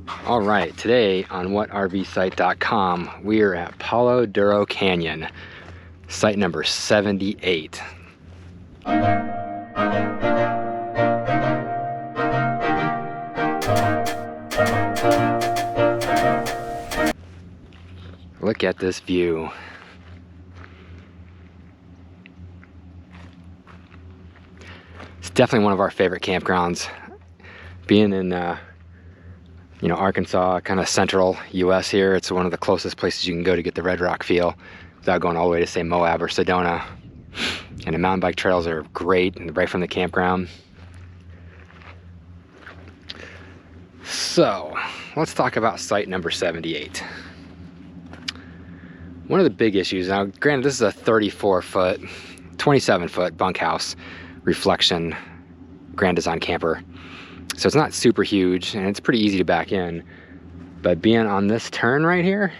All right, today on whatrvsite.com, we are at Palo Duro Canyon, site number 78. Look at this view. It's definitely one of our favorite campgrounds. Being in Arkansas, kind of central U.S. here, it's one of the closest places you can go to get the Red Rock feel without going all the way to, say, Moab or Sedona. And the mountain bike trails are great, and right from the campground. So, let's talk about site number 78. One of the big issues, now granted this is a 34-foot, 27-foot bunkhouse reflection Grand Design camper. So it's not super huge, and it's pretty easy to back in. But being on this turn right here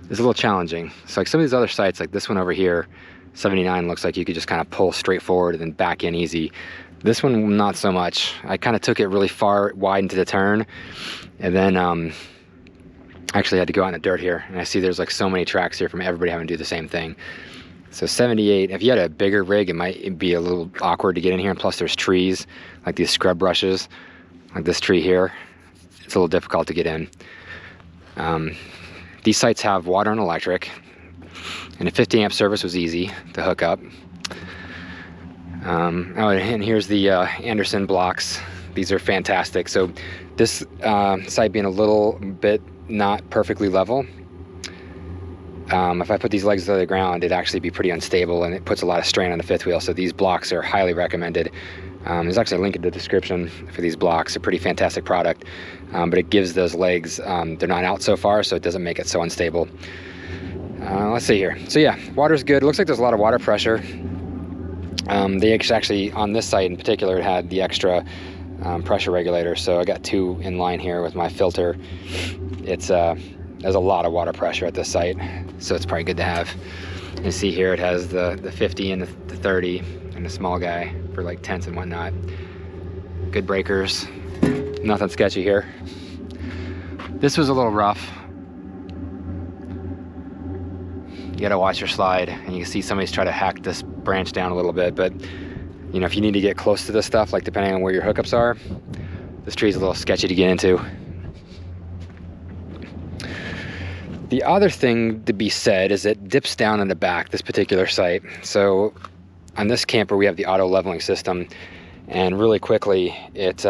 is a little challenging. So like some of these other sites, like this one over here, 79, looks like you could just kind of pull straight forward and then back in easy. This one, not so much. I kind of took it really far wide into the turn, and then actually had to go out in the dirt here. And I see there's like so many tracks here from everybody having to do the same thing. So 78, if you had a bigger rig, it might be a little awkward to get in here. And plus there's trees, like these scrub brushes, like this tree here. It's a little difficult to get in. These sites have water and electric, and a 50 amp service was easy to hook up. And here's the Anderson blocks. These are fantastic. So this site being a little bit not perfectly level, if I put these legs to the ground, it'd actually be pretty unstable, and it puts a lot of strain on the fifth wheel. So these blocks are highly recommended. There's actually a link in the description for these blocks. A pretty fantastic product, but it gives those legs, they're not out so far, so it doesn't make it so unstable. Let's see here. So yeah, water's good. It looks like there's a lot of water pressure. They actually, on this site in particular, it had the extra pressure regulator. So I got two in line here with my filter. There's a lot of water pressure at this site, so it's probably good to have. You see here it has the 50 and the 30 and the small guy for like tents and whatnot. Good breakers, nothing sketchy here. This was a little rough. You gotta watch your slide, and you can see somebody's trying to hack this branch down a little bit, but if you need to get close to this stuff, like depending on where your hookups are, this tree's a little sketchy to get into. The other thing to be said is it dips down in the back, this particular site. So on this camper, we have the auto leveling system, and really quickly it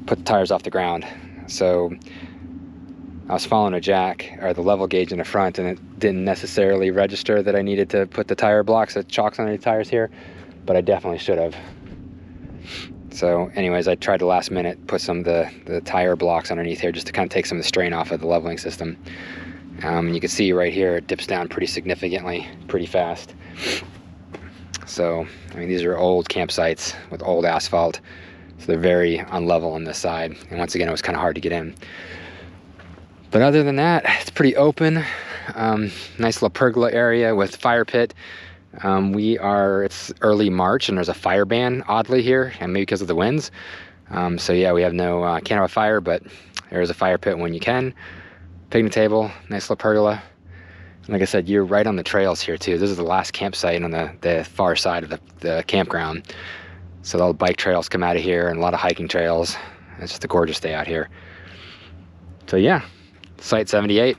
put the tires off the ground. So I was following a jack, or the level gauge in the front, and it didn't necessarily register that I needed to put the tire blocks, the chocks on the tires here, but I definitely should have. So anyways, I tried to last minute put some of the tire blocks underneath here just to kind of take some of the strain off of the leveling system. You can see right here it dips down pretty significantly, pretty fast. So, these are old campsites with old asphalt, so they're very unlevel on this side. And once again, it was kind of hard to get in. But other than that, it's pretty open. Nice little pergola area with fire pit. It's early March, and there's a fire ban, oddly, here, and maybe because of the winds. So yeah, we have can't have a fire, but there is a fire pit when you can. Picnic table, nice little pergola. And like I said, you're right on the trails here too. This is the last campsite on the far side of the campground. So all the bike trails come out of here, and a lot of hiking trails. It's just a gorgeous day out here. So yeah, site 78.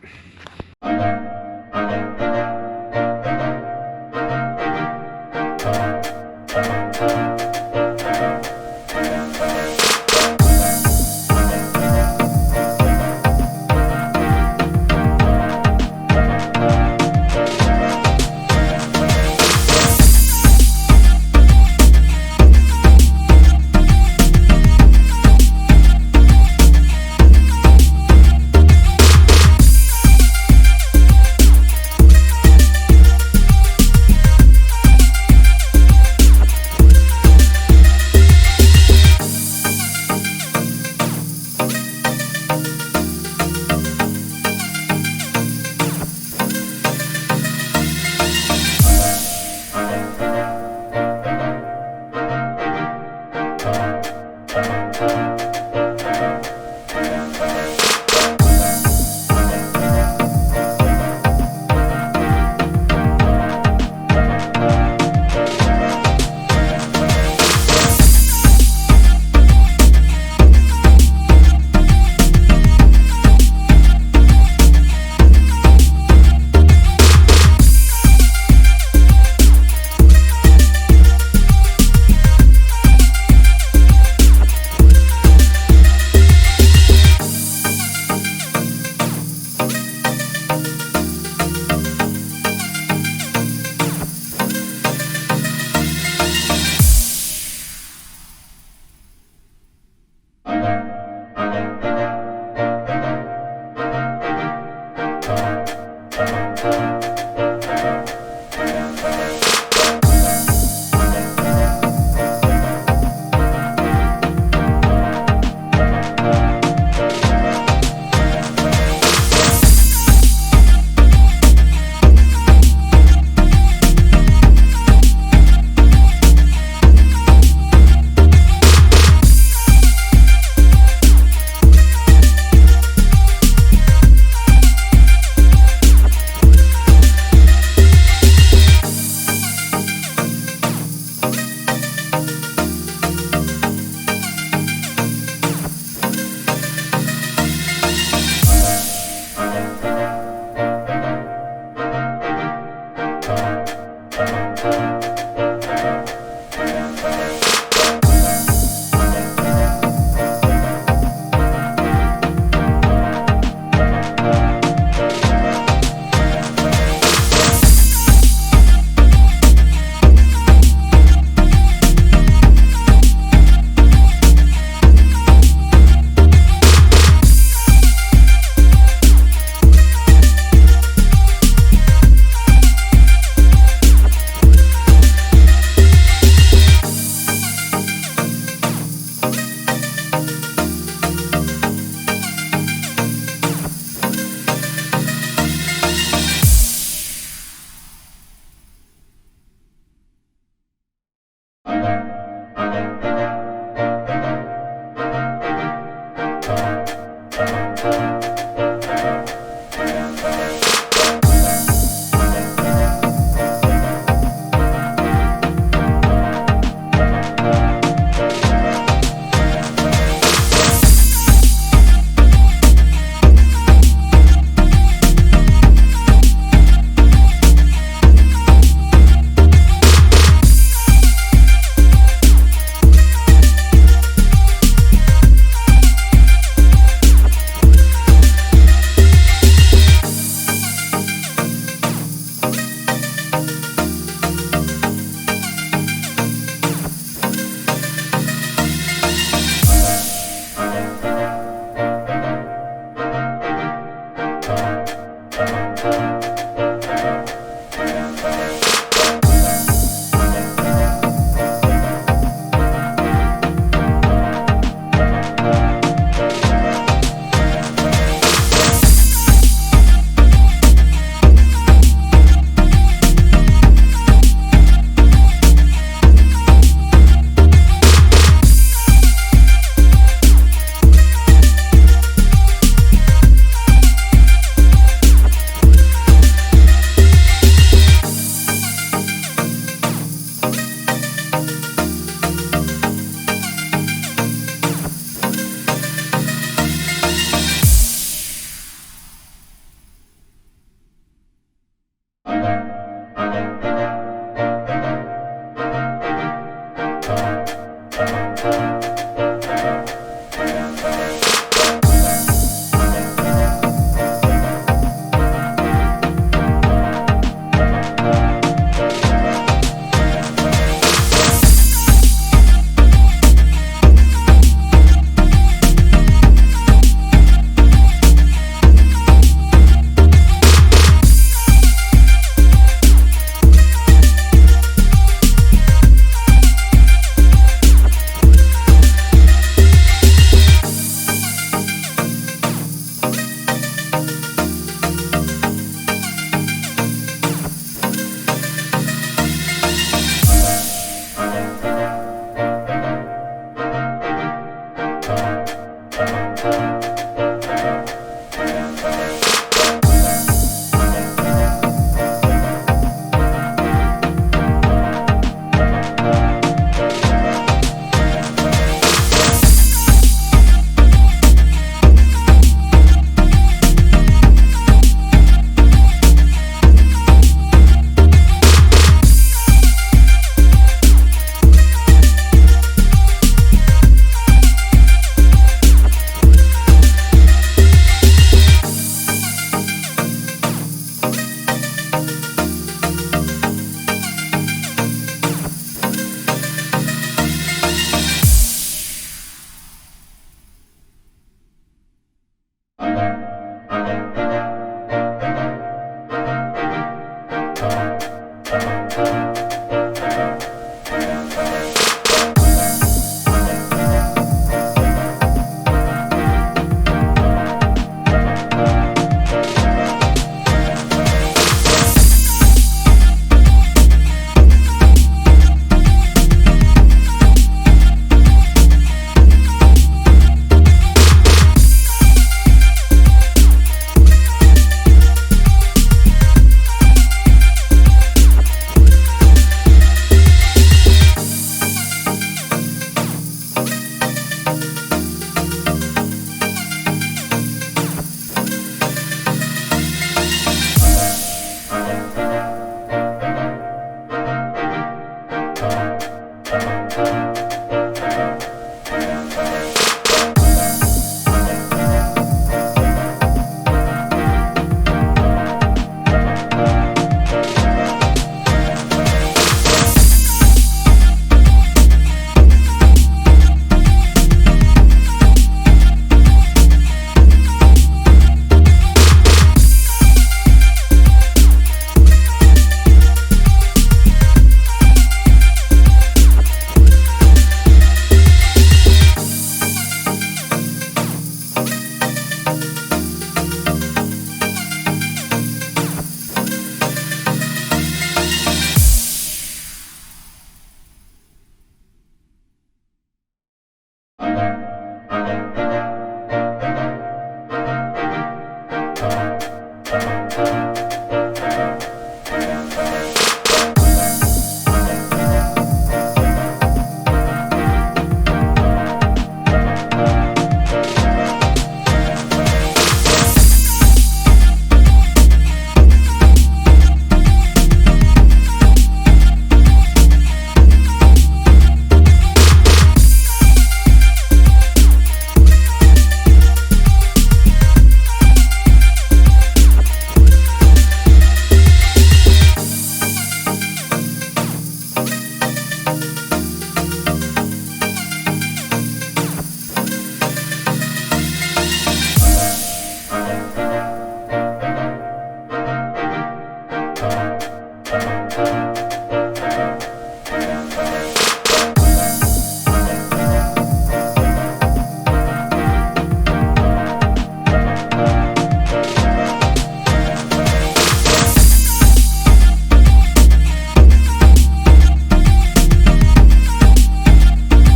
you.